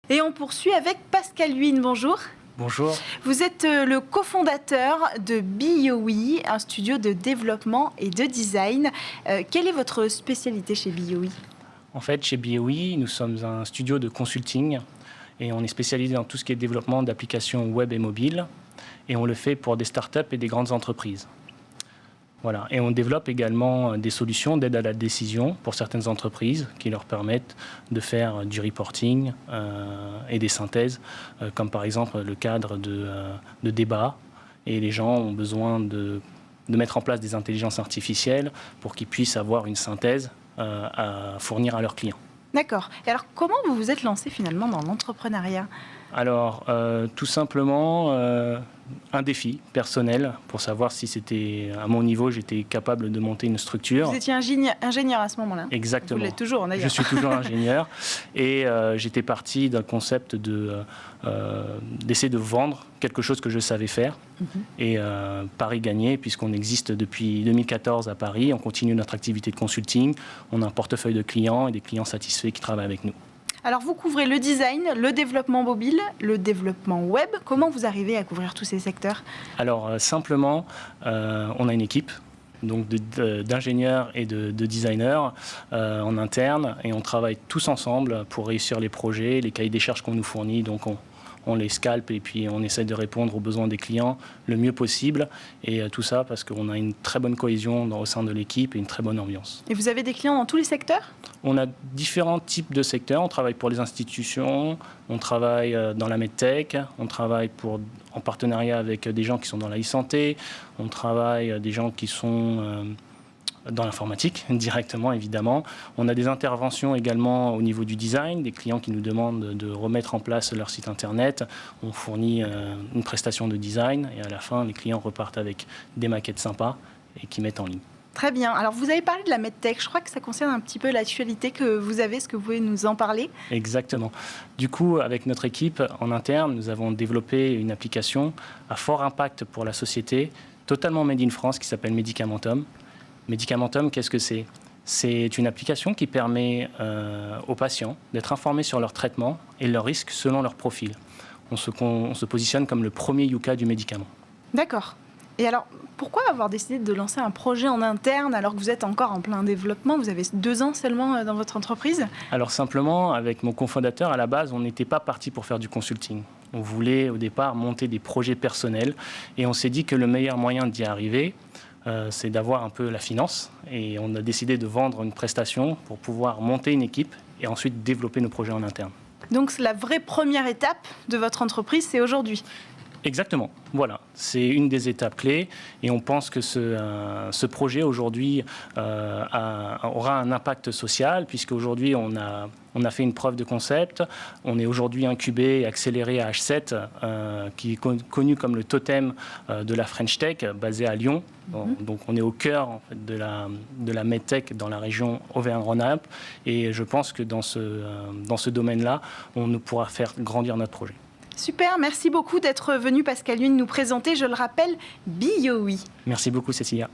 Et on poursuit avec Pascal Huynh, bonjour. Bonjour. Vous êtes le cofondateur de BioWe, un studio de développement et de design. Quelle est votre spécialité chez BioWe ? En fait, chez BioWe, nous sommes un studio de consulting et on est spécialisé dans tout ce qui est développement d'applications web et mobiles. Et on le fait pour des startups et des grandes entreprises. Voilà. Et on développe également des solutions d'aide à la décision pour certaines entreprises qui leur permettent de faire du reporting et des synthèses, comme par exemple le cadre de débats. Et les gens ont besoin de mettre en place des intelligences artificielles pour qu'ils puissent avoir une synthèse à fournir à leurs clients. D'accord. Et alors, comment vous vous êtes lancé finalement dans l'entrepreneuriat ? Alors, tout simplement, un défi personnel pour savoir si c'était, à mon niveau, j'étais capable de monter une structure. Vous étiez ingénieur à ce moment-là ? Exactement. Vous l'êtes toujours, d'ailleurs. Je suis toujours ingénieur. Et j'étais parti d'un concept d'essayer de vendre quelque chose que je savais faire. Et Paris gagné, puisqu'on existe depuis 2014 à Paris. On continue notre activité de consulting. On a un portefeuille de clients et des clients satisfaits qui travaillent avec nous. Alors, vous couvrez le design, le développement mobile, le développement web. Comment vous arrivez à couvrir tous ces secteurs ? Alors, simplement, on a une équipe donc d'ingénieurs et de designers en interne et on travaille tous ensemble pour réussir les projets, les cahiers des charges qu'on nous fournit. Donc, on les scalpe et puis on essaie de répondre aux besoins des clients le mieux possible. Et tout ça parce qu'on a une très bonne cohésion au sein de l'équipe et une très bonne ambiance. Et vous avez des clients dans tous les secteurs ? On a différents types de secteurs. On travaille pour les institutions, on travaille dans la medtech, on travaille en partenariat avec des gens qui sont dans la e-santé, on travaille des gens qui sont dans l'informatique directement, évidemment. On a des interventions également au niveau du design, des clients qui nous demandent de remettre en place leur site internet. On fournit une prestation de design et à la fin, les clients repartent avec des maquettes sympas et qui mettent en ligne. Très bien. Alors, vous avez parlé de la medtech. Je crois que ça concerne un petit peu l'actualité que vous avez. Est-ce que vous pouvez nous en parler ? Exactement. Du coup, avec notre équipe en interne, nous avons développé une application à fort impact pour la société, totalement made in France, qui s'appelle Medicamentum. Medicamentum, qu'est-ce que c'est ? C'est une application qui permet aux patients d'être informés sur leur traitement et leurs risques selon leur profil. On se positionne comme le premier Yuka du médicament. D'accord. Et alors, pourquoi avoir décidé de lancer un projet en interne alors que vous êtes encore en plein développement ? Vous avez 2 ans seulement dans votre entreprise ? Alors simplement, avec mon cofondateur, à la base, on n'était pas parti pour faire du consulting. On voulait au départ monter des projets personnels et on s'est dit que le meilleur moyen d'y arriver, c'est d'avoir un peu la finance. Et on a décidé de vendre une prestation pour pouvoir monter une équipe et ensuite développer nos projets en interne. Donc la vraie première étape de votre entreprise, c'est aujourd'hui ? Exactement, voilà, c'est une des étapes clés et on pense que ce projet aujourd'hui aura un impact social puisque aujourd'hui on a fait une preuve de concept, on est aujourd'hui incubé et accéléré à H7 qui est connu comme le totem de la French Tech basé à Lyon. Donc on est au cœur en fait, de la medtech dans la région Auvergne-Rhône-Alpes et je pense que dans ce domaine-là, on pourra faire grandir notre projet. Super, merci beaucoup d'être venu Pascal Huynh nous présenter, je le rappelle, BioWe. Merci beaucoup Cécilia.